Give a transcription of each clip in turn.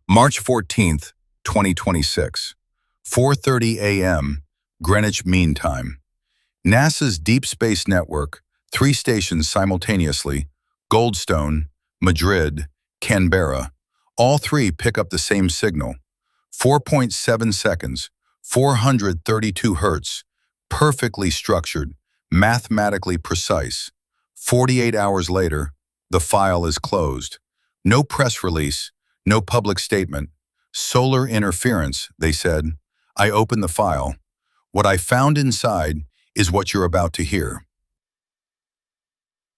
March 14th, 2026, 4:30 a.m. Greenwich Mean Time. NASA's Deep Space Network, 3 stations simultaneously, Goldstone, Madrid, Canberra, all 3 pick up the same signal. 4.7 seconds, 432 hertz, perfectly structured, mathematically precise. 48 hours later, the file is closed. No press release, no public statement. Solar interference, they said. I opened the file. What I found inside is what you're about to hear.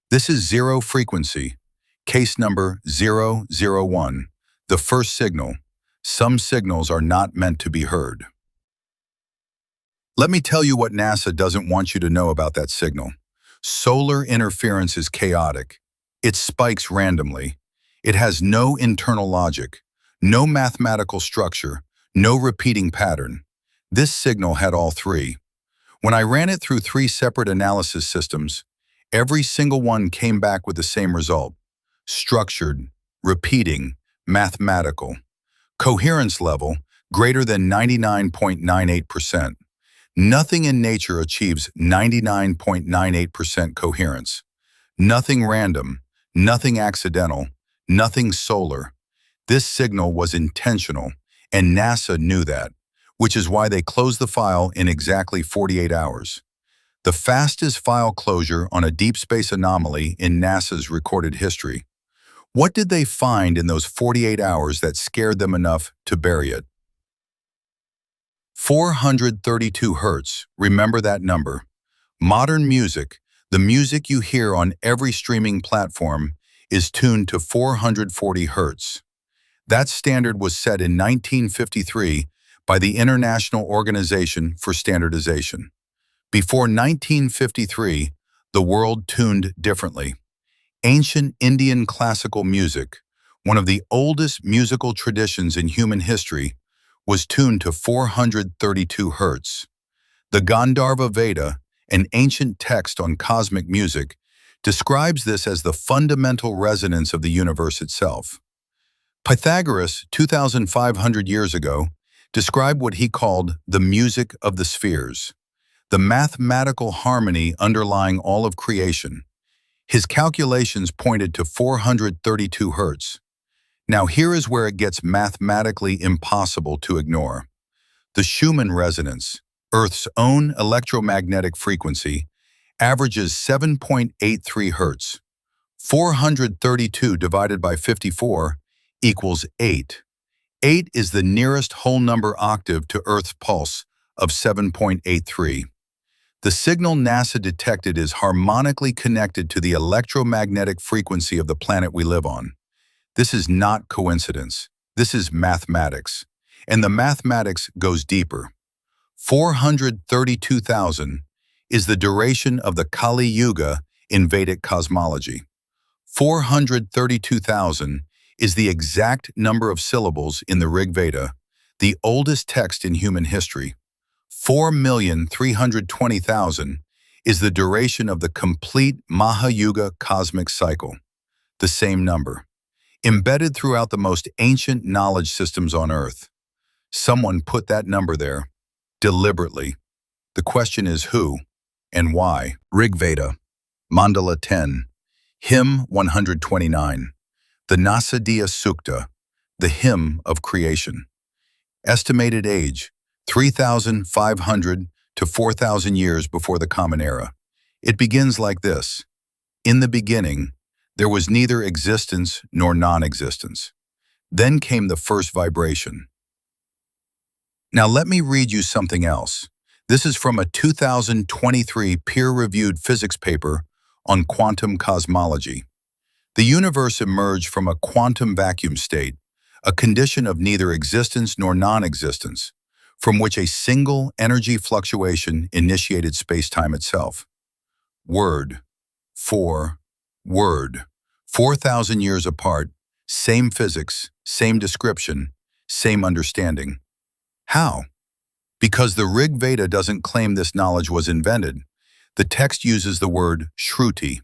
This is zero frequency, case number 001, the first signal. Some signals are not meant to be heard. Let me tell you what NASA doesn't want you to know about that signal. Solar interference is chaotic. It spikes randomly. It has no internal logic, no mathematical structure, no repeating pattern. This signal had all 3. When I ran it through 3 separate analysis systems, every single one came back with the same result: structured, repeating, mathematical. Coherence level greater than 99.98%. Nothing in nature achieves 99.98% coherence. Nothing random, nothing accidental, nothing solar. This signal was intentional, and NASA knew that, which is why they closed the file in exactly 48 hours. The fastest file closure on a deep space anomaly in NASA's recorded history. What did they find in those 48 hours that scared them enough to bury it? 432 hertz, remember that number. Modern music, the music you hear on every streaming platform, is tuned to 440 hertz. That standard was set in 1953 by the International Organization for Standardization. Before 1953, the world tuned differently. Ancient Indian classical music, one of the oldest musical traditions in human history, was tuned to 432 hertz. The Gandharva Veda, an ancient text on cosmic music, describes this as the fundamental resonance of the universe itself. Pythagoras, 2,500 years ago, described what he called the music of the spheres, the mathematical harmony underlying all of creation. His calculations pointed to 432 hertz. Now here is where it gets mathematically impossible to ignore. The Schumann resonance, Earth's own electromagnetic frequency, averages 7.83 hertz. 432 divided by 54 equals 8. 8 is the nearest whole number octave to Earth's pulse of 7.83. The signal NASA detected is harmonically connected to the electromagnetic frequency of the planet we live on. This is not coincidence. This is mathematics. And the mathematics goes deeper. 432,000 is the duration of the Kali Yuga in Vedic cosmology. 432,000 is the exact number of syllables in the Rig Veda, the oldest text in human history. 4,320,000 is the duration of the complete Mahayuga cosmic cycle, the same number, embedded throughout the most ancient knowledge systems on Earth. Someone put that number there, deliberately. The question is who and why? Rig Veda, Mandala 10, Hymn 129, the Nasadiya Sukta, the hymn of creation. Estimated age, 3,500 to 4,000 years before the Common Era. It begins like this: in the beginning, there was neither existence nor non-existence. Then came the first vibration. Now let me read you something else. This is from a 2023 peer-reviewed physics paper on quantum cosmology. The universe emerged from a quantum vacuum state, a condition of neither existence nor non-existence, from which a single energy fluctuation initiated space-time itself. Word. Word. 4,000 years apart, same physics, same description, same understanding. How? Because the Rig Veda doesn't claim this knowledge was invented. The text uses the word Shruti.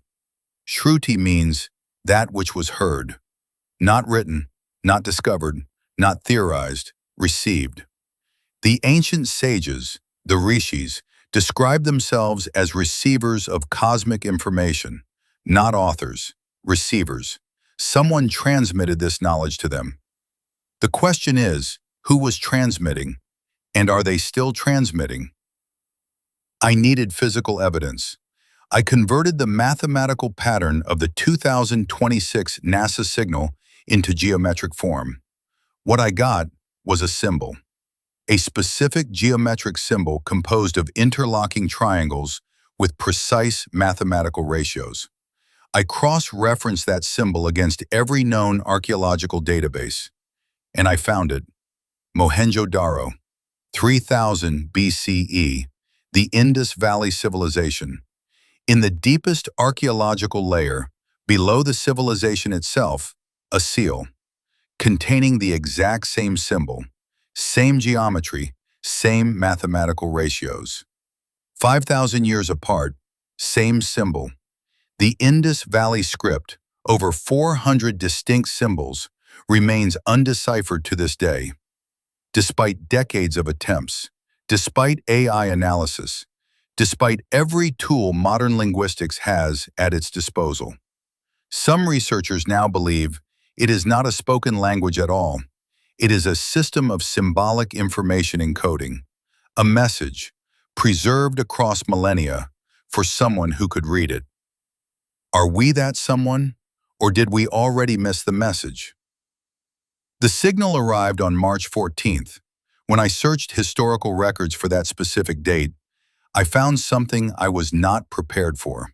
Shruti means that which was heard, not written, not discovered, not theorized, received. The ancient sages, the rishis, described themselves as receivers of cosmic information, not authors, receivers. Someone transmitted this knowledge to them. The question is, who was transmitting, and are they still transmitting? I needed physical evidence. I converted the mathematical pattern of the 2026 NASA signal into geometric form. What I got was a symbol, a specific geometric symbol composed of interlocking triangles with precise mathematical ratios. I cross-referenced that symbol against every known archaeological database, and I found it. Mohenjo-Daro, 3000 BCE, the Indus Valley Civilization. In the deepest archaeological layer, below the civilization itself, a seal, containing the exact same symbol, same geometry, same mathematical ratios. 5,000 years apart, same symbol. The Indus Valley script, over 400 distinct symbols, remains undeciphered to this day. Despite decades of attempts, despite AI analysis, despite every tool modern linguistics has at its disposal. Some researchers now believe it is not a spoken language at all. It is a system of symbolic information encoding, a message preserved across millennia for someone who could read it. Are we that someone, or did we already miss the message? The signal arrived on March 14th. When I searched historical records for that specific date, I found something I was not prepared for.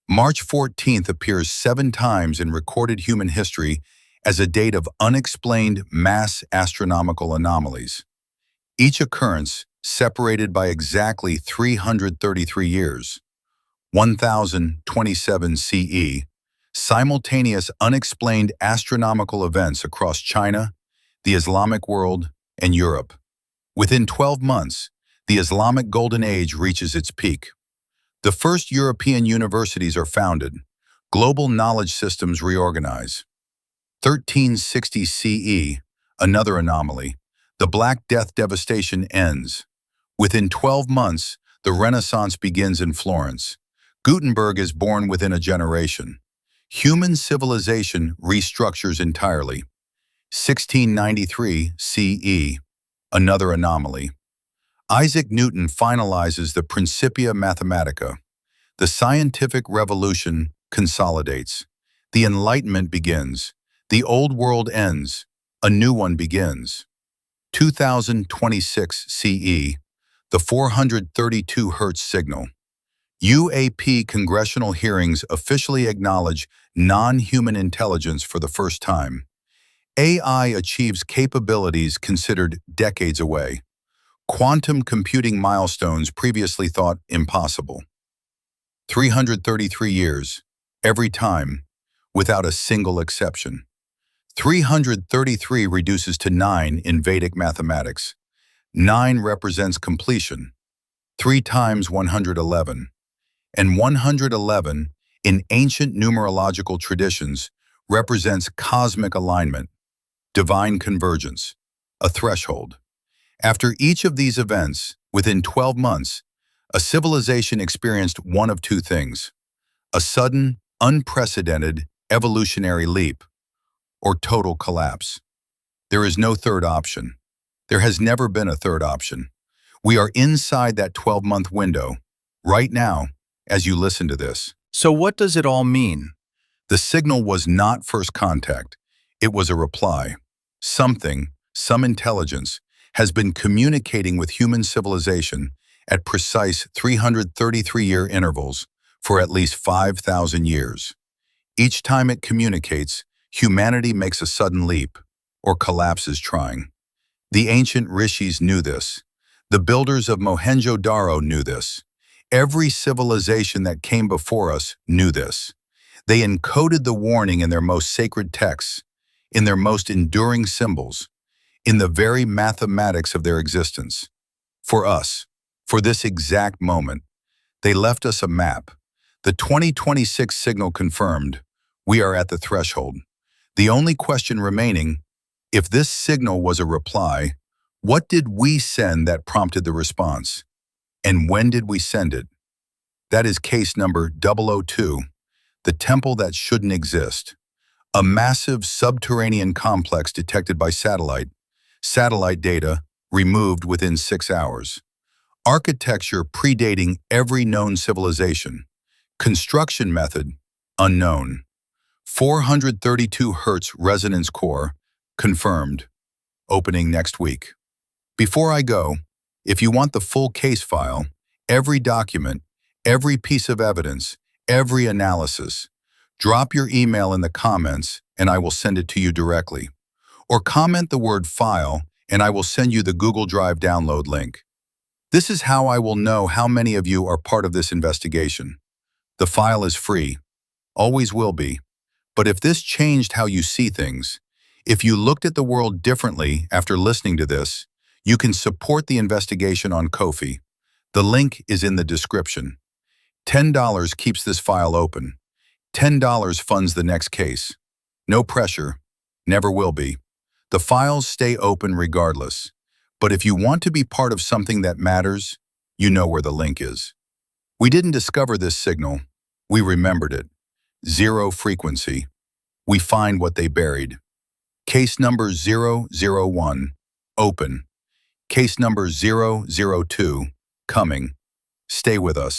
March 14th appears 7 times in recorded human history as a date of unexplained mass astronomical anomalies. Each occurrence separated by exactly 333 years, 1027 CE, simultaneous unexplained astronomical events across China, the Islamic world, and Europe. Within 12 months, the Islamic Golden Age reaches its peak. The first European universities are founded. Global knowledge systems reorganize. 1360 CE, another anomaly. The Black Death devastation ends. Within 12 months, the Renaissance begins in Florence. Gutenberg is born within a generation. Human civilization restructures entirely. 1693 CE, another anomaly. Isaac Newton finalizes the Principia Mathematica. The scientific revolution consolidates. The Enlightenment begins. The old world ends. A new one begins. 2026 CE, the 432 Hz signal. UAP congressional hearings officially acknowledge non-human intelligence for the first time. AI achieves capabilities considered decades away. Quantum computing milestones previously thought impossible. 333 years, every time, without a single exception. 333 reduces to 9 in Vedic mathematics. 9 represents completion. 3 times 111. And 111, in ancient numerological traditions, represents cosmic alignment, divine convergence, a threshold. After each of these events, within 12 months, a civilization experienced one of 2 things: a sudden, unprecedented evolutionary leap, or total collapse. There is no third option. There has never been a third option. We are inside that 12-month window, right now, as you listen to this. So what does it all mean? The signal was not first contact. It was a reply. Something, some intelligence, has been communicating with human civilization at precise 333-year intervals for at least 5,000 years. Each time it communicates, humanity makes a sudden leap, or collapses trying. The ancient rishis knew this. The builders of Mohenjo-Daro knew this. Every civilization that came before us knew this. They encoded the warning in their most sacred texts, in their most enduring symbols, in the very mathematics of their existence. For us, for this exact moment, they left us a map. The 2026 signal confirmed, we are at the threshold. The only question remaining, If this signal was a reply, what did we send that prompted the response? And when did we send it? That is case number 002, the temple that shouldn't exist. A massive subterranean complex detected by satellite data removed within 6 hours. Architecture predating every known civilization. Construction method, unknown. 432 Hz resonance core, confirmed. Opening next week. Before I go, if you want the full case file, every document, every piece of evidence, every analysis, drop your email in the comments and I will send it to you directly. Or comment the word file and I will send you the Google Drive download link. This is how I will know how many of you are part of this investigation. The file is free, always will be. But if this changed how you see things, if you looked at the world differently after listening to this, you can support the investigation on Ko-fi. The link is in the description. $10 keeps this file open. $10 funds the next case. No pressure, never will be. The files stay open regardless. But if you want to be part of something that matters, you know where the link is. We didn't discover this signal, we remembered it. Zero frequency. We find what they buried. Case number 001, open. Case number 002, coming. Stay with us.